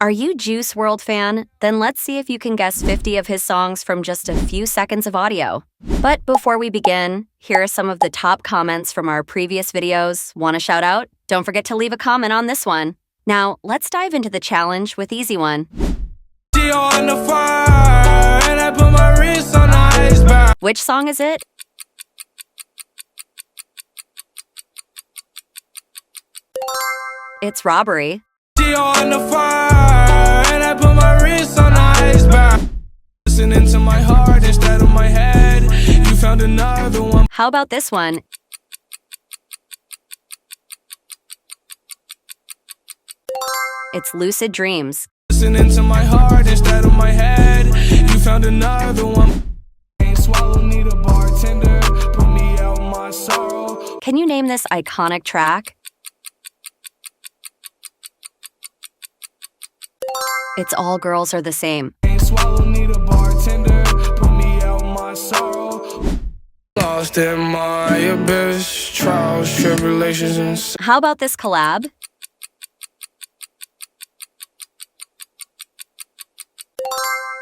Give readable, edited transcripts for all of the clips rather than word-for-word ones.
Are you Juice WRLD fan? Then let's see if you can guess 50 of his songs from just a few seconds of audio. But before we begin, here are some of the top comments from our previous videos. Want a shout out? Don't forget to leave a comment on this one. Now, let's dive into the challenge with easy one. Which song is it? It's Robbery. Listening to my heart instead of my head. You found another one. How about this one? It's Lucid Dreams. Listening to my heart instead of my head. You found another one. Ain't swallow, need a bartender. Put me out my sorrow. Can you name this iconic track? It's All Girls Are the Same. Ain't swallow, need a bartender. Put me out my sorrow. Lost in my abyss. Trials, tribulations, and How about this collab?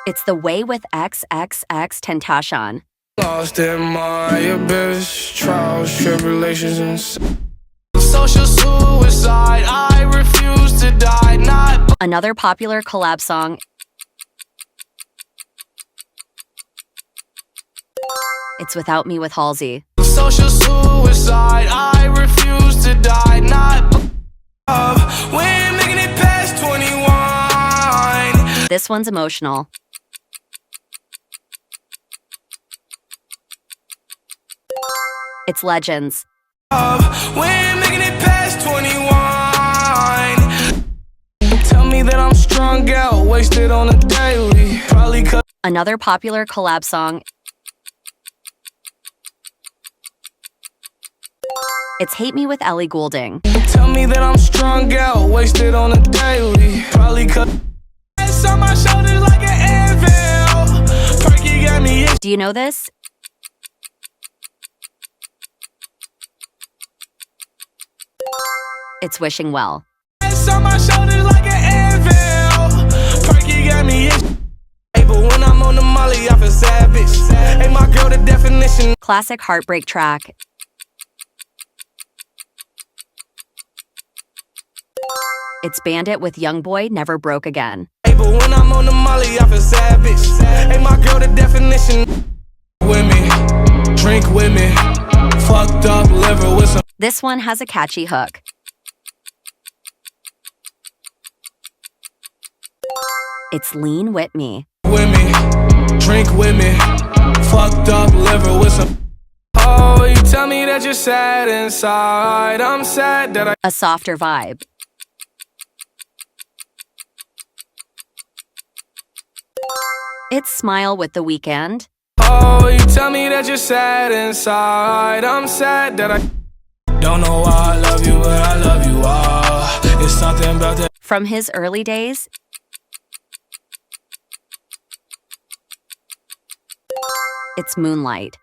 It's The Way with XXX Tentacion. lost in my abyss. Trials, tribulations, and social suicide. I refuse to die. Not Another popular collab song. It's Without Me with Halsey. social suicide. I refuse to die. Not we're making it past 21. This one's emotional. It's Legends. We're making it past 21. Tell me that I'm strung out, wasted on a daily. Probably cut. Another popular collab song. It's Hate Me with Ellie Goulding. Tell me that I'm strung out, wasted on a daily. Probably cut. It's on my shoulders like an anvil. Perky got me. Do you know this? It's Wishing Well. It's on my shoulders like an anvil. Perky got me. Hey, but when I'm on the molly, I feel savage. Hey, my girl, the definition. Classic heartbreak track. It's Bandit with Youngboy, Never Broke Again. Hey, but when I'm on the molly, I feel savage. Hey, my girl, the definition. With me, drink with me. Fucked up liver with some. This one has a catchy hook. It's Lean With Me. With me, drink with me. Fucked up liver with some. Oh, you tell me that you're sad inside. I'm sad that A softer vibe. It's Smile with The Weeknd. Oh, you tell me that you're sad inside. I'm sad that I don't know why I love you, but I love you all. It's something about that. From his early days. It's Moonlight.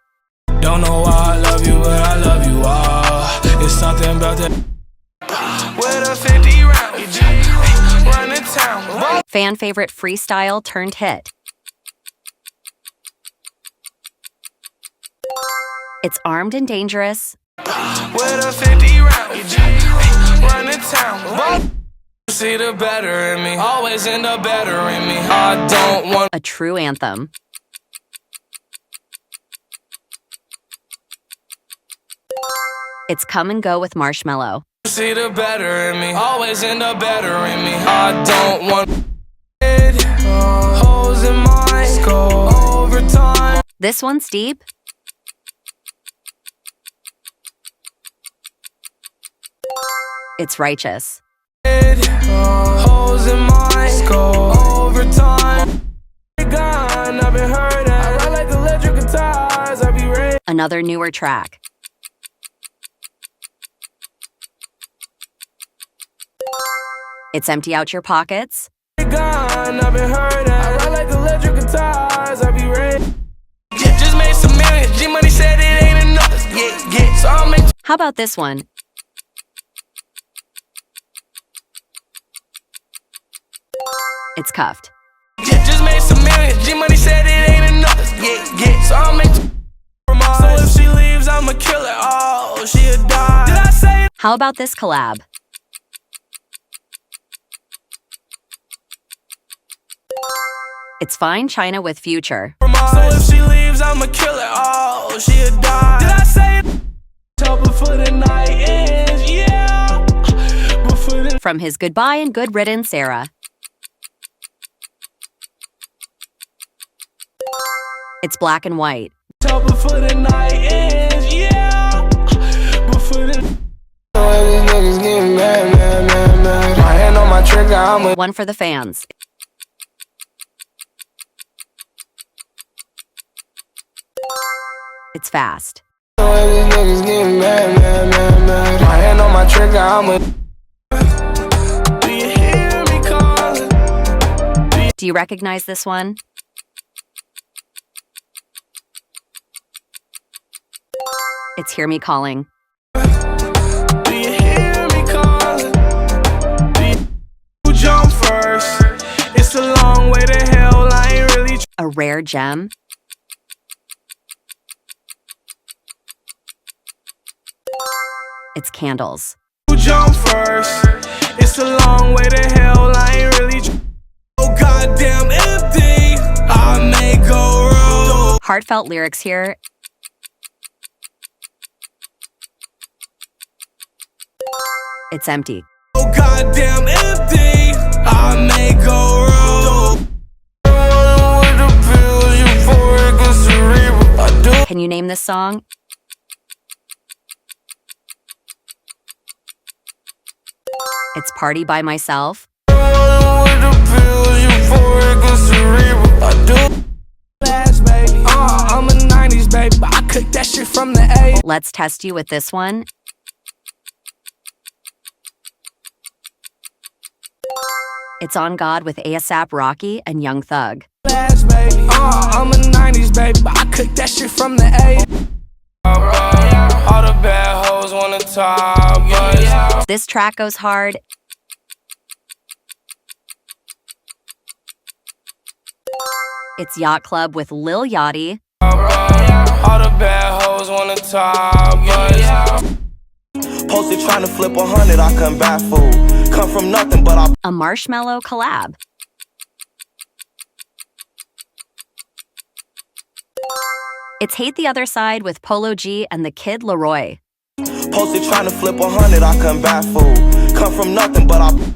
Don't know why I love you, but I love you all. It's something about that. With a 50 round, running town. Fan favorite freestyle turned hit. It's Armed and Dangerous. With a 50 round, running town. See the better in me, always end up better in me. I don't want A true anthem. It's Come and Go with Marshmello. see the better in me, always end up better in me. I don't want it. Holes in my skull over time. This one's deep. It's Righteous. Holes in my skull over time. Gone, I've been hurting. I ride like electric guitars. I be ready. Another newer track. It's Empty Out Your Pockets. Gone, I've been hurting. I ride like electric guitars. I be ready. Just made some millions. G-Money said it ain't enough. Yeah. So I'll make. How about this one? It's cuffed. Yeah, just made some millions. G-Money said it ain't enough. Yeah. So I'll make from all. So if she leaves, I'ma kill her. Oh, she'll die. Did I say it? How about this collab? It's Fine China with Future. So if she leaves, I'ma kill her. Oh, she'll die. Did I say it? Tell before the night ends, yeah. Before the From his Goodbye and Good Riddance era. It's black and white. tell before the night ends, yeah. Before the these niggas getting mad. My hand on my trigger, I'm a One for the fans. It's fast. these niggas getting mad. My hand on my trigger, I'm a do you hear me calling? Do you recognize this one? It's Hear Me Calling. Do you hear me calling? Who jump first? It's a long way to hell, I ain't really A rare gem. It's Candles. who jump first? It's a long way to hell, I ain't really oh goddamn empty. I may go wrong. Heartfelt lyrics here. It's Empty. Oh goddamn empty. I may go wrong. Can you name this song? It's Party by Myself. I'm a 90s baby, but I cooked that shit from the A. Let's test you with this one. It's On God with ASAP Rocky and Young Thug. I'm a 90s baby, but I cooked that shit from the A. All the bad hoes wanna talk, yeah. This track goes hard. It's Yacht Club with Lil Yachty. All the bad hoes wanna talk, yeah. Posted trying to flip 100, I come back fool. Come from nothing, but I A Marshmello collab. It's Hate the Other Side with Polo G and the Kid Laroi. posted trying to flip 100, I come back fool. Come from nothing, but I go.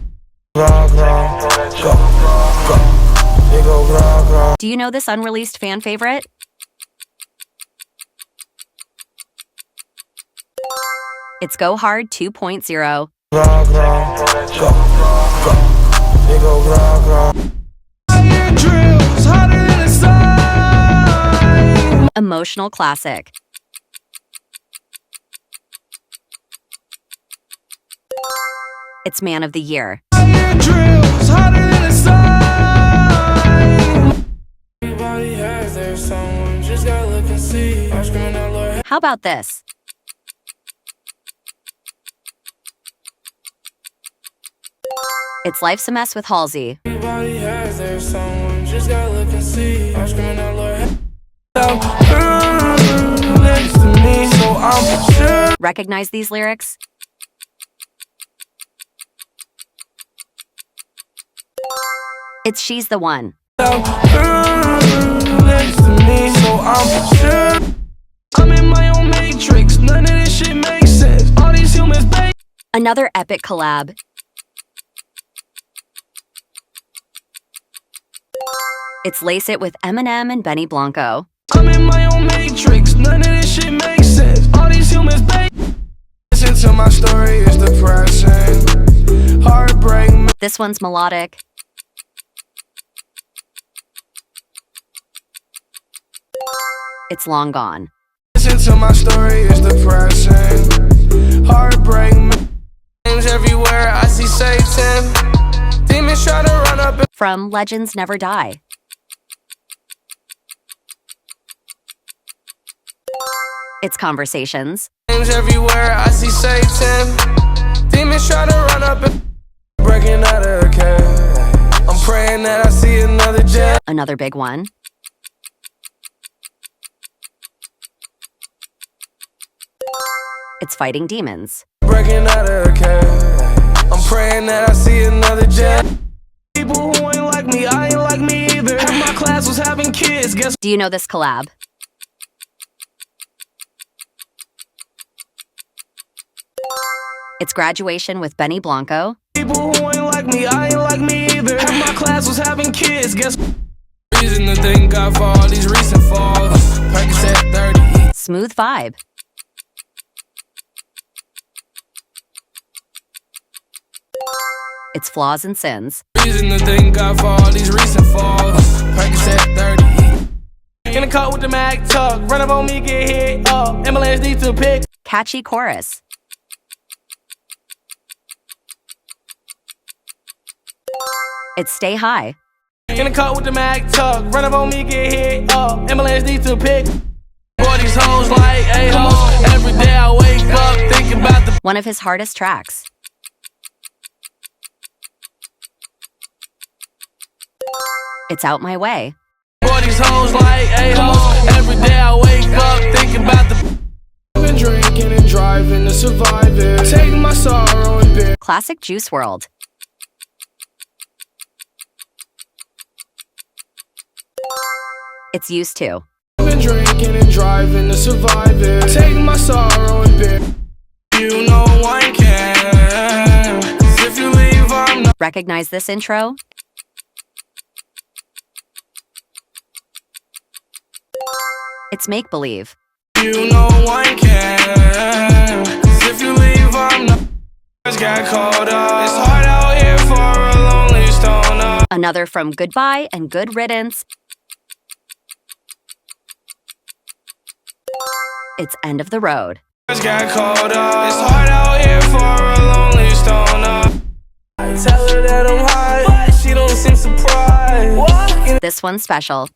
Do you know this unreleased fan favorite? It's Go Hard 2.0. Emotional classic. It's Man of the Year. How about this? It's Life's a Mess with Halsey. Recognize these lyrics? It's She's the One. I'm in my own matrix, none of this shit makes sense. All these humans bait. Another epic collab. It's Lace It with Eminem and Benny Blanco. I'm in my own matrix, none of this shit makes sense. All these humans bait. Listen to my story, it's depressing. Heartbreak. This one's melodic. It's Long Gone. Listen to my story, it's depressing. Heartbreak. Names everywhere, I see Satan. Demons try to run up. From Legends Never Die. It's Conversations. Names everywhere, I see Satan. Demons try to run up and breaking out of the cage. I'm praying that I see another jet. Another big one. It's fighting demons. Breaking out of the cage. I'm praying that I see another jet. People who ain't like me, I ain't like me either. Half my class was having kids, guess. Do you know this collab? It's Graduation with Benny Blanco. People who ain't like me, I ain't like me either. Half my class was having kids, guess. Reason to thank God for all these recent falls. Practice at 30. Smooth vibe. It's Flaws and Sins. Reason to thank God for all these recent falls. Practice at 30. In the car with the Mac tuck. Run up on me, get hit up. Ambulance need to pick. Catchy chorus. It's Stay High. In the car with the Mac tuck. Run up on me, get hit up. Ambulance need to pick. Boy, these hoes like a-hoes. Every day I wake up thinking about the. One of his hardest tracks. It's Out My Way. Boy, these hoes like a-hoes. Every day I wake up thinking about the. Been drinking and driving to survive it. Taking my sorrow and beer. Classic Juice WRLD. It's Used To. Been drinking and driving to survive it. Taking my sorrow and beer. You know one can. 'Cause if you leave, I'm not. Recognize this intro? It's Make Believe. You know one can. 'Cause if you leave, I'm not. Just got caught up. It's hard out here for a lonely stoner. Another from Goodbye and Good Riddance. It's End of the Road. Just got caught up. It's hard out here for a lonely stoner. I tell her that I'm high, but she don't seem surprised. Walking. This one's special.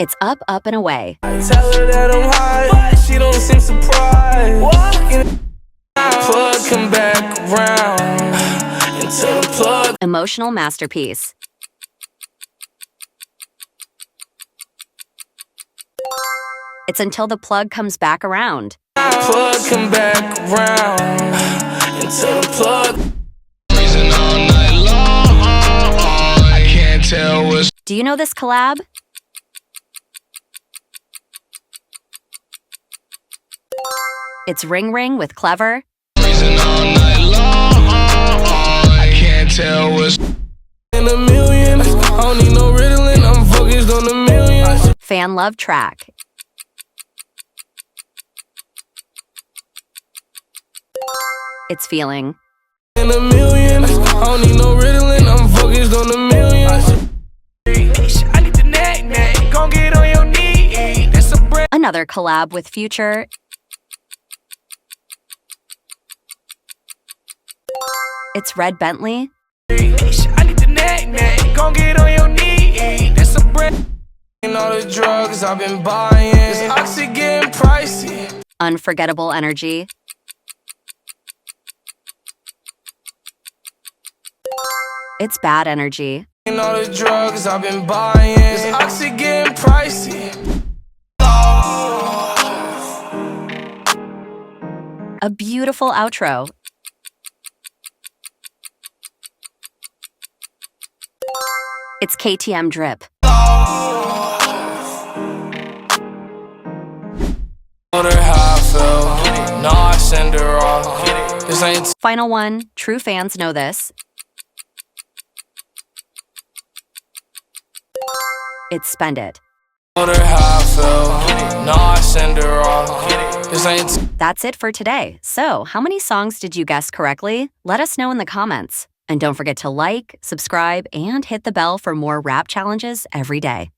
It's Up, Up and Away. I tell her that I'm high, but she don't seem surprised. Walking. Plug come back around until the plug. Emotional masterpiece. It's Until the Plug Comes Back Around. Plug come back around until the plug. Reason all night long. I can't tell what's. Do you know this collab? It's Ring Ring with Clever. Reason all night long. I can't tell what's. In a million. I don't need no Ritalin. I'm focused on the millions. Fan love track. It's Feeling. In a million. I don't need no Ritalin. I'm focused on the millions. I need the neck. Gon' get on your knee. That's a break. Another collab with Future. It's Red Bentley. I need the neck. Gon' get on your knee. That's a break. And all the drugs I've been buying. This oxy getting pricey. Unforgettable Energy. It's Bad Energy. And all the drugs I've been buying. This oxy getting pricey. A beautiful outro. It's KTM Drip. Told her how I felt. No, I send her off. This ain't. Final one. True fans know this. It's Spend It. Told her how I felt. No, I send her off. This ain't. That's it for today. So, how many songs did you guess correctly? Let us know in the comments. And don't forget to like, subscribe, and hit the bell for more rap challenges every day.